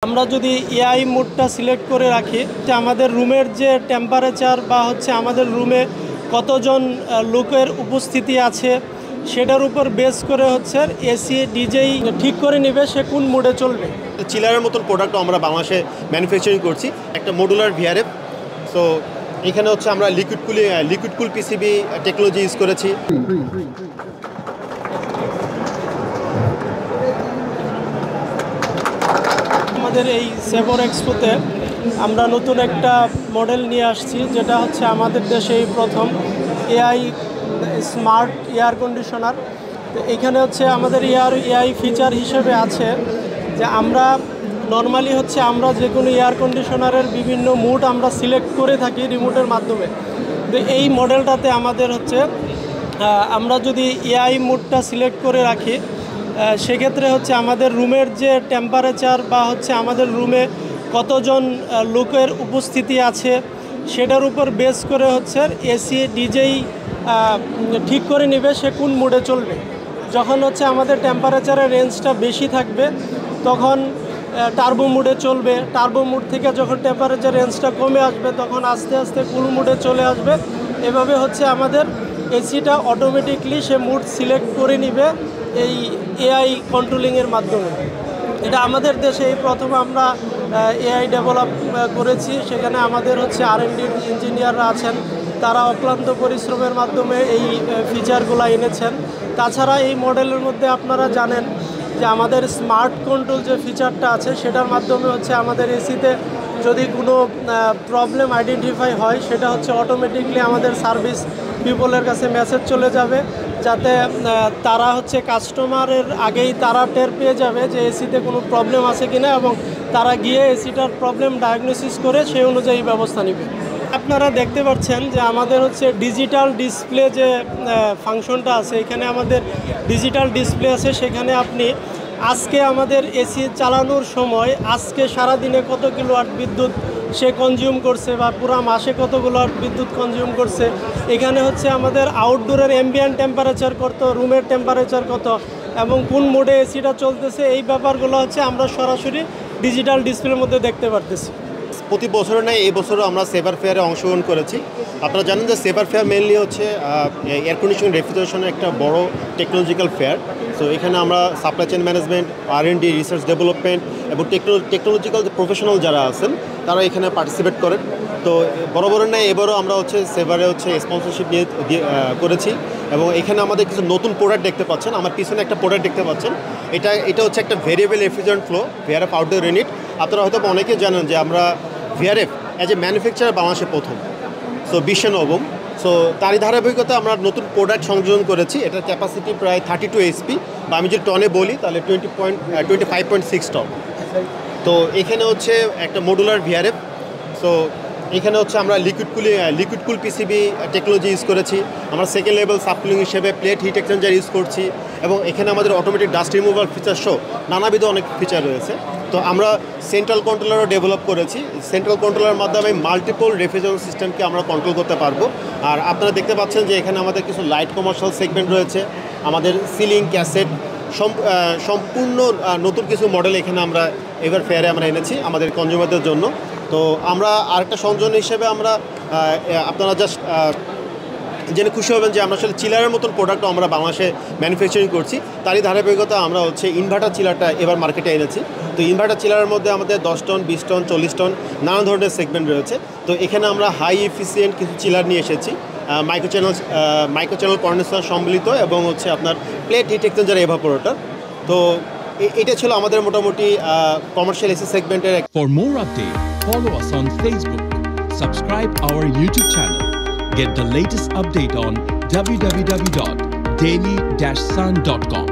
আমরা যদি AI মোডটা select করে রাখি যে আমাদের রুমের যে টেম্পারেচার বা হচ্ছে আমাদের রুমে কতজন লোকের উপস্থিতি আছে সেটার উপর বেস করে হচ্ছে এসি ডিজেই ঠিক করে নেবে সে কোন মোডে চলবে। চিলারের মতন প্রোডাক্ট আমরা বাংলাদেশে ম্যানুফ্যাকচারিং করছি, একটা মডুলার ভিআরএফ। সো এখানে হচ্ছে আমরা লিকুইড কুল পিসিবি টেকনোলজি ইউজ করেছি। আমাদের এই সেভর এক্সপোতে আমরা নতুন একটা মডেল নিয়ে আসছি, যেটা হচ্ছে আমাদের দেশে এই প্রথম এআই স্মার্ট এয়ার কন্ডিশনার। তো এখানে হচ্ছে আমাদের এআই ফিচার হিসেবে আছে যে আমরা নর্মালি হচ্ছে আমরা যে কোনো এয়ার কন্ডিশনারের বিভিন্ন মুড আমরা সিলেক্ট করে থাকি রিমোটের মাধ্যমে। তো এই মডেলটাতে আমাদের হচ্ছে আমরা যদি এআই মুডটা সিলেক্ট করে রাখি সেক্ষেত্রে হচ্ছে আমাদের রুমের যে টেম্পারেচার বা হচ্ছে আমাদের রুমে কতজন লোকের উপস্থিতি আছে সেটার উপর বেস করে হচ্ছে এসি ডিজেই ঠিক করে নেবে সে কোন মোডে চলবে। যখন হচ্ছে আমাদের টেম্পারেচারের রেঞ্জটা বেশি থাকবে তখন টার্বো মোডে চলবে, টার্বো মোড থেকে যখন টেম্পারেচার রেঞ্জটা কমে আসবে তখন আস্তে আস্তে কুল মোডে চলে আসবে। এভাবে হচ্ছে আমাদের এসিটা অটোমেটিকলি সে মুড সিলেক্ট করে নিবে এই এআই কন্ট্রোলিংয়ের মাধ্যমে। এটা আমাদের দেশে এই প্রথম আমরা এআই ডেভেলপ করেছি। সেখানে আমাদের হচ্ছে R&D ইঞ্জিনিয়াররা আছেন, তারা অক্লান্ত পরিশ্রমের মাধ্যমে এই ফিচারগুলো এনেছেন। তাছাড়া এই মডেলের মধ্যে আপনারা জানেন যে আমাদের স্মার্ট কন্ট্রোল যে ফিচারটা আছে সেটার মাধ্যমে হচ্ছে আমাদের এসিতে যদি কোনো প্রবলেম আইডেন্টিফাই হয় সেটা হচ্ছে অটোমেটিকলি আমাদের সার্ভিস পিপলের কাছে মেসেজ চলে যাবে, যাতে তারা হচ্ছে কাস্টমারের আগেই তারা টের পেয়ে যাবে যে এসিতে কোনো প্রবলেম আছে কিনা এবং তারা গিয়ে এসিটার প্রবলেম ডায়াগনোসিস করে সেই অনুযায়ী ব্যবস্থা নেবে। আপনারা দেখতে পাচ্ছেন যে আমাদের হচ্ছে ডিজিটাল ডিসপ্লে যে ফাংশনটা আছে, এখানে আমাদের ডিজিটাল ডিসপ্লে আছে। সেখানে আপনি আজকে আমাদের এসি চালানোর সময় আজকে সারাদিনে কত কিলোওয়াট বিদ্যুৎ সে কনজিউম করছে বা পুরা মাসে কত কিলোওয়াট বিদ্যুৎ কনজিউম করছে, এখানে হচ্ছে আমাদের আউটডোরের অ্যাম্বিয়েন্ট টেম্পারেচার কত, রুমের টেম্পারেচার কত এবং কোন মোডে এসিটা চলতেছে, এই ব্যাপারগুলো হচ্ছে আমরা সরাসরি ডিজিটাল ডিসপ্লের মধ্যে দেখতে পারতেছি। প্রতি বছর নয়, এই বছরও আমরা সেভার ফেয়ারে অংশগ্রহণ করেছি। আপনারা জানেন যে সেভার ফেয়ার মেনলি হচ্ছে এয়ার কন্ডিশনিং রেফ্রিজারেশনের একটা বড় টেকনোলজিক্যাল ফেয়ার। সো এখানে আমরা supply chain management, R&D, research development এবং টেকনোলজিক্যাল যে প্রফেশনাল যারা আছেন তারা এখানে পার্টিসিপেট করেন। তো বড় নয়, এবারও আমরা হচ্ছে সেভারে হচ্ছে স্পন্সরশিপ নিয়ে করেছি এবং এখানে আমাদের কিছু নতুন প্রোডাক্ট দেখতে পাচ্ছেন। আমার পিছনে একটা প্রোডাক্ট দেখতে পাচ্ছেন, এটা হচ্ছে একটা variable refrigerant flow VRF outdoor unit. আপনারা হয়তো অনেকে জানেন যে আমরা ভিআরএফ অ্যাজ এ ম্যানুফ্যাকচারার বাংলাদেশে প্রথম, সো বিশ্বে নবম। সো তারই ধারাবাহিকতা আমরা নতুন প্রোডাক্ট সংযোজন করেছি। এটার ক্যাপাসিটি প্রায় 32 HP, বা আমি যদি টনে বলি তাহলে 25.6 টন। তো এখানে হচ্ছে একটা মডুলার ভিআরএফ। সো এখানে হচ্ছে আমরা লিকুইড কুল পিসিবি টেকনোলজি ইউজ করেছি। আমরা সেকেন্ড লেভেল সাবকুলিং হিসেবে প্লেট হিট এক্সচেঞ্জার ইউজ করছি এবং এখানে আমাদের অটোমেটিক ডাস্ট রিমুভাল ফিচার সহ নানাবিধ অনেক ফিচার রয়েছে। তো আমরা সেন্ট্রাল কন্ট্রোলারও ডেভেলপ করেছি। সেন্ট্রাল কন্ট্রোলারের মাধ্যমে মাল্টিপল রেফ্রিজারেশন সিস্টেমকে আমরা কন্ট্রোল করতে পারবো। আর আপনারা দেখতে পাচ্ছেন যে এখানে আমাদের কিছু লাইট কমার্শিয়াল সেগমেন্ট রয়েছে। আমাদের সিলিং ক্যাসেট সম্পূর্ণ নতুন কিছু মডেল এখানে আমরা এবার ফেয়ারে আমরা এনেছি আমাদের কনজিউমারদের জন্য। তো আমরা আরেকটা সংযোজন হিসেবে আমরা আপনারা জাস্ট জেনে খুশি হবেন যে আমরা আসলে চিলারের মতন প্রোডাক্ট আমরা বাংলাদেশে ম্যানুফ্যাকচারিং করছি। তারই ধারাবাহিকতা আমরা হচ্ছে ইনভার্টার চিলারটা এবার মার্কেটে এনেছি। তো ইনভার্টার চিলারের মধ্যে আমাদের 10 টন, 20 টন, 40 টন নানা ধরনের সেগমেন্ট রয়েছে। তো এখানে আমরা হাই এফিসিয়েন্ট কিছু চিলার নিয়ে এসেছি, মাইক্রো চ্যানেল কন্ডেন্সার সম্মিলিত এবং হচ্ছে আপনার প্লেট হিট এক্সচেঞ্জার এভাপোরেটর। তো এটা ছিল আমাদের মোটামুটি কমার্শিয়াল এসি সেগমেন্টের। For more updates, follow us on Facebook, subscribe our YouTube channel, get the latest update on www.daily-sun.com.